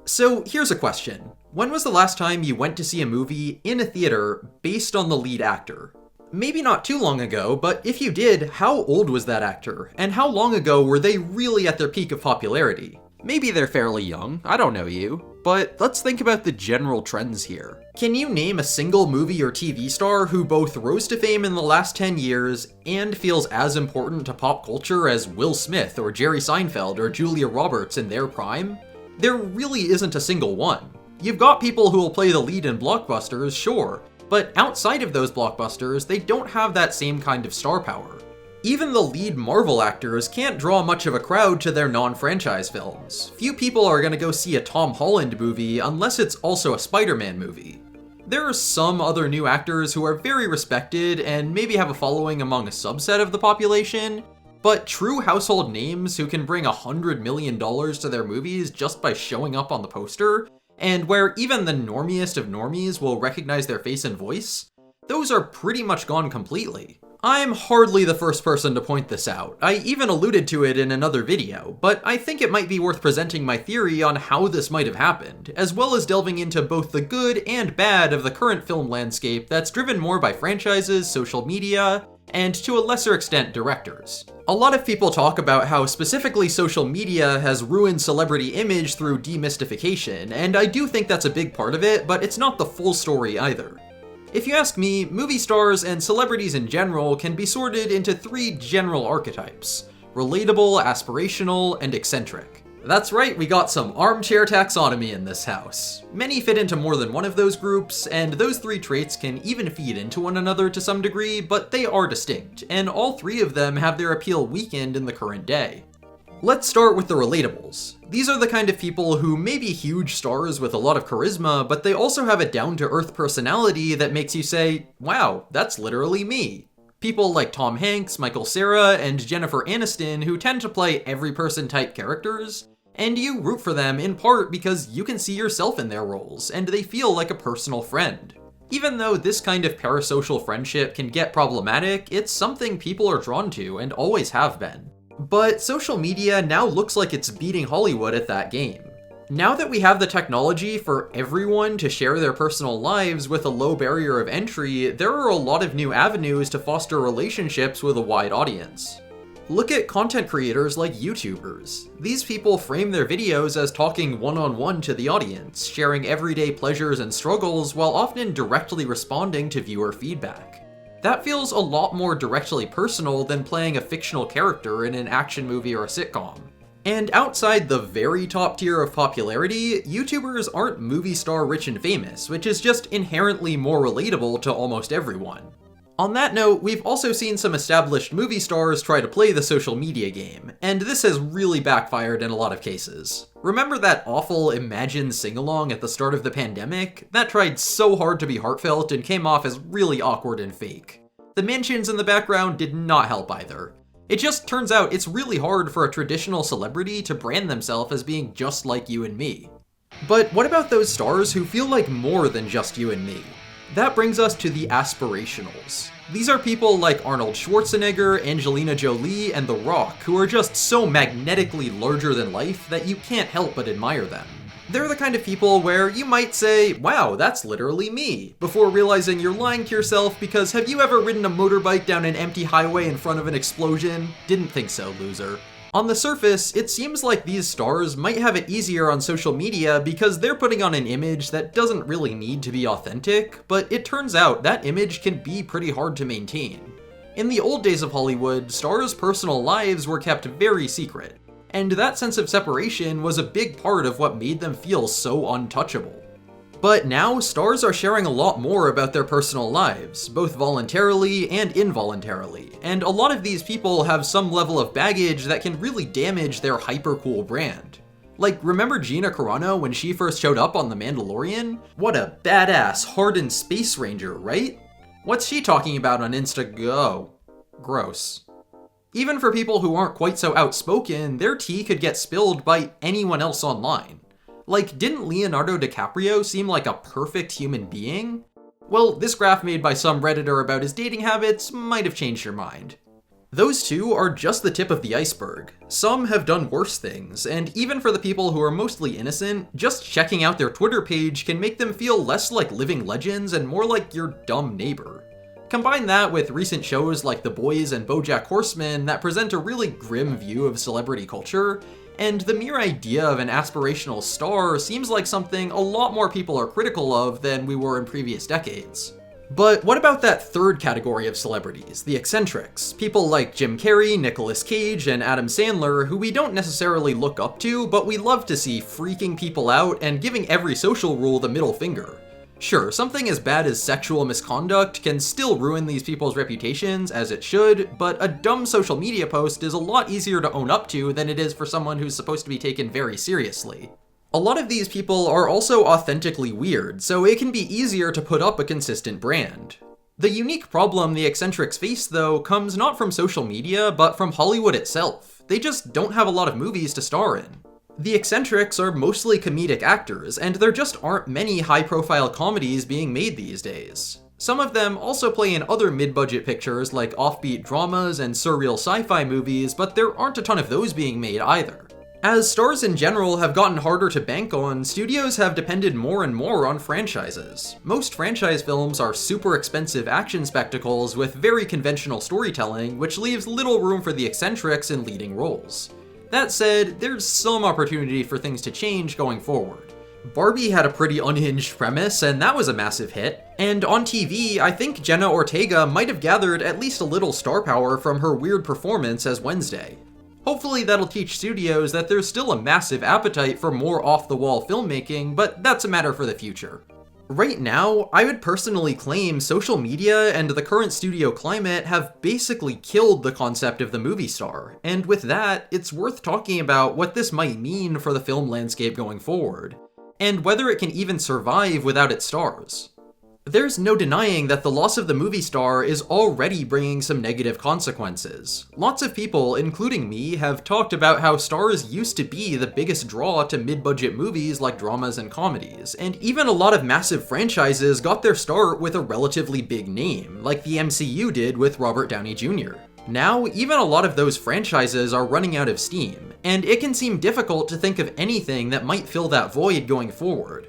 So here's a question. When was the last time you went to see a movie in a theater based on the lead actor? Maybe not too long ago, but if you did, how old was that actor? And how long ago were they really at their peak of popularity? Maybe they're fairly young, I don't know you, but let's think about the general trends here. Can you name a single movie or TV star who both rose to fame in the last 10 years and feels as important to pop culture as Will Smith or Jerry Seinfeld or Julia Roberts in their prime? There really isn't a single one. You've got people who will play the lead in blockbusters, sure, but outside of those blockbusters, they don't have that same kind of star power. Even the lead Marvel actors can't draw much of a crowd to their non-franchise films. Few people are gonna go see a Tom Holland movie unless it's also a Spider-Man movie. There are some other new actors who are very respected and maybe have a following among a subset of the population, but true household names who can bring $100 million to their movies just by showing up on the poster, and where even the normiest of normies will recognize their face and voice, those are pretty much gone completely. I'm hardly the first person to point this out. I even alluded to it in another video, but I think it might be worth presenting my theory on how this might have happened, as well as delving into both the good and bad of the current film landscape that's driven more by franchises, social media, and to a lesser extent, directors. A lot of people talk about how specifically social media has ruined celebrity image through demystification, and I do think that's a big part of it, but it's not the full story either. If you ask me, movie stars and celebrities in general can be sorted into three general archetypes: relatable, aspirational, and eccentric. That's right, we got some armchair taxonomy in this house. Many fit into more than one of those groups, and those three traits can even feed into one another to some degree, but they are distinct, and all three of them have their appeal weakened in the current day. Let's start with the relatables. These are the kind of people who may be huge stars with a lot of charisma, but they also have a down-to-earth personality that makes you say, wow, that's literally me. People like Tom Hanks, Michael Cera, and Jennifer Aniston who tend to play every-person type characters, and you root for them in part because you can see yourself in their roles, and they feel like a personal friend. Even though this kind of parasocial friendship can get problematic, it's something people are drawn to and always have been. But social media now looks like it's beating Hollywood at that game. Now that we have the technology for everyone to share their personal lives with a low barrier of entry, there are a lot of new avenues to foster relationships with a wide audience. Look at content creators like YouTubers. These people frame their videos as talking one-on-one to the audience, sharing everyday pleasures and struggles while often directly responding to viewer feedback. That feels a lot more directly personal than playing a fictional character in an action movie or a sitcom. And outside the very top tier of popularity, YouTubers aren't movie star rich and famous, which is just inherently more relatable to almost everyone. On that note, we've also seen some established movie stars try to play the social media game, and this has really backfired in a lot of cases. Remember that awful Imagine sing-along at the start of the pandemic? That tried so hard to be heartfelt and came off as really awkward and fake. The mentions in the background did not help either. It just turns out it's really hard for a traditional celebrity to brand themselves as being just like you and me. But what about those stars who feel like more than just you and me? That brings us to the aspirationals. These are people like Arnold Schwarzenegger, Angelina Jolie, and The Rock, who are just so magnetically larger than life that you can't help but admire them. They're the kind of people where you might say, wow, that's literally me, before realizing you're lying to yourself because have you ever ridden a motorbike down an empty highway in front of an explosion? Didn't think so, loser. On the surface, it seems like these stars might have it easier on social media because they're putting on an image that doesn't really need to be authentic, but it turns out that image can be pretty hard to maintain. In the old days of Hollywood, stars' personal lives were kept very secret, and that sense of separation was a big part of what made them feel so untouchable. But now, stars are sharing a lot more about their personal lives, both voluntarily and involuntarily, and a lot of these people have some level of baggage that can really damage their hyper-cool brand. Like, remember Gina Carano when she first showed up on The Mandalorian? What a badass, hardened space ranger, right? What's she talking about on Instago? Gross. Even for people who aren't quite so outspoken, their tea could get spilled by anyone else online. Like, didn't Leonardo DiCaprio seem like a perfect human being? Well, this graph made by some Redditor about his dating habits might have changed your mind. Those two are just the tip of the iceberg. Some have done worse things, and even for the people who are mostly innocent, just checking out their Twitter page can make them feel less like living legends and more like your dumb neighbor. Combine that with recent shows like The Boys and BoJack Horseman that present a really grim view of celebrity culture, and the mere idea of an aspirational star seems like something a lot more people are critical of than we were in previous decades. But what about that third category of celebrities, the eccentrics? People like Jim Carrey, Nicolas Cage, and Adam Sandler, who we don't necessarily look up to, but we love to see freaking people out and giving every social rule the middle finger. Sure, something as bad as sexual misconduct can still ruin these people's reputations, as it should, but a dumb social media post is a lot easier to own up to than it is for someone who's supposed to be taken very seriously. A lot of these people are also authentically weird, so it can be easier to put up a consistent brand. The unique problem the eccentrics face, though, comes not from social media, but from Hollywood itself. They just don't have a lot of movies to star in. The eccentrics are mostly comedic actors, and there just aren't many high-profile comedies being made these days. Some of them also play in other mid-budget pictures like offbeat dramas and surreal sci-fi movies, but there aren't a ton of those being made either. As stars in general have gotten harder to bank on, studios have depended more and more on franchises. Most franchise films are super expensive action spectacles with very conventional storytelling, which leaves little room for the eccentrics in leading roles. That said, there's some opportunity for things to change going forward. Barbie had a pretty unhinged premise, and that was a massive hit. And on TV, I think Jenna Ortega might have gathered at least a little star power from her weird performance as Wednesday. Hopefully that'll teach studios that there's still a massive appetite for more off-the-wall filmmaking, but that's a matter for the future. Right now, I would personally claim social media and the current studio climate have basically killed the concept of the movie star, and with that, it's worth talking about what this might mean for the film landscape going forward, and whether it can even survive without its stars. There's no denying that the loss of the movie star is already bringing some negative consequences. Lots of people, including me, have talked about how stars used to be the biggest draw to mid-budget movies like dramas and comedies, and even a lot of massive franchises got their start with a relatively big name, like the MCU did with Robert Downey Jr. Now, even a lot of those franchises are running out of steam, and it can seem difficult to think of anything that might fill that void going forward.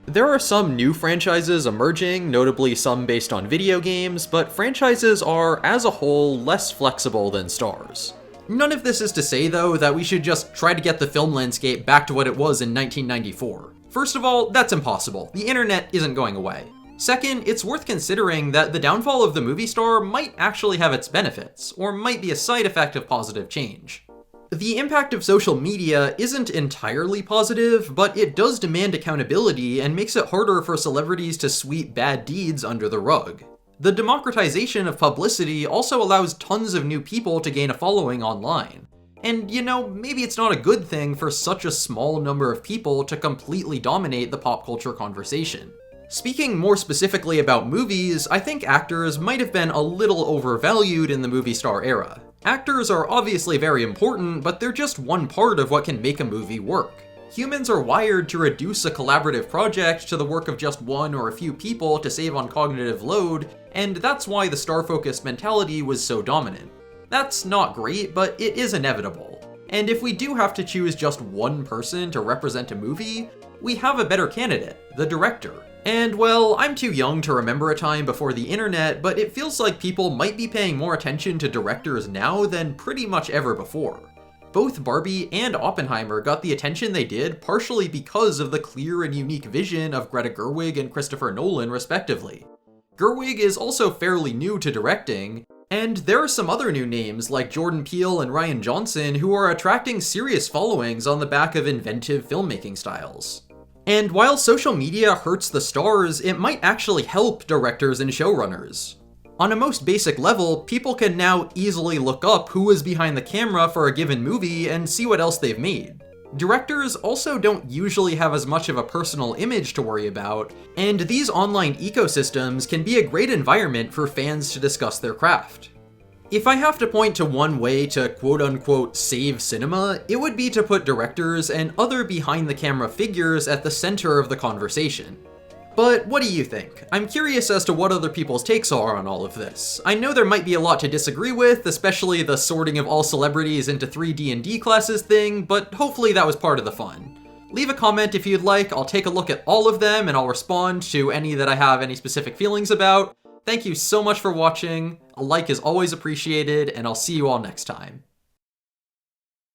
There are some new franchises emerging, notably some based on video games, but franchises are, as a whole, less flexible than stars. None of this is to say, though, that we should just try to get the film landscape back to what it was in 1994. First of all, that's impossible. The internet isn't going away. Second, it's worth considering that the downfall of the movie star might actually have its benefits, or might be a side effect of positive change. The impact of social media isn't entirely positive, but it does demand accountability and makes it harder for celebrities to sweep bad deeds under the rug. The democratization of publicity also allows tons of new people to gain a following online. And maybe it's not a good thing for such a small number of people to completely dominate the pop culture conversation. Speaking more specifically about movies, I think actors might have been a little overvalued in the movie star era. Actors are obviously very important, but they're just one part of what can make a movie work. Humans are wired to reduce a collaborative project to the work of just one or a few people to save on cognitive load, and that's why the star-focused mentality was so dominant. That's not great, but it is inevitable. And if we do have to choose just one person to represent a movie, we have a better candidate, the director. And well, I'm too young to remember a time before the internet, but it feels like people might be paying more attention to directors now than pretty much ever before. Both Barbie and Oppenheimer got the attention they did partially because of the clear and unique vision of Greta Gerwig and Christopher Nolan, respectively. Gerwig is also fairly new to directing, and there are some other new names like Jordan Peele and Rian Johnson who are attracting serious followings on the back of inventive filmmaking styles. And while social media hurts the stars, it might actually help directors and showrunners. On a most basic level, people can now easily look up who is behind the camera for a given movie and see what else they've made. Directors also don't usually have as much of a personal image to worry about, and these online ecosystems can be a great environment for fans to discuss their craft. If I have to point to one way to quote-unquote save cinema, it would be to put directors and other behind-the-camera figures at the center of the conversation. But what do you think? I'm curious as to what other people's takes are on all of this. I know there might be a lot to disagree with, especially the sorting of all celebrities into 3 D&D classes thing, but hopefully that was part of the fun. Leave a comment if you'd like, I'll take a look at all of them and I'll respond to any that I have any specific feelings about. Thank you so much for watching, a like is always appreciated, and I'll see you all next time.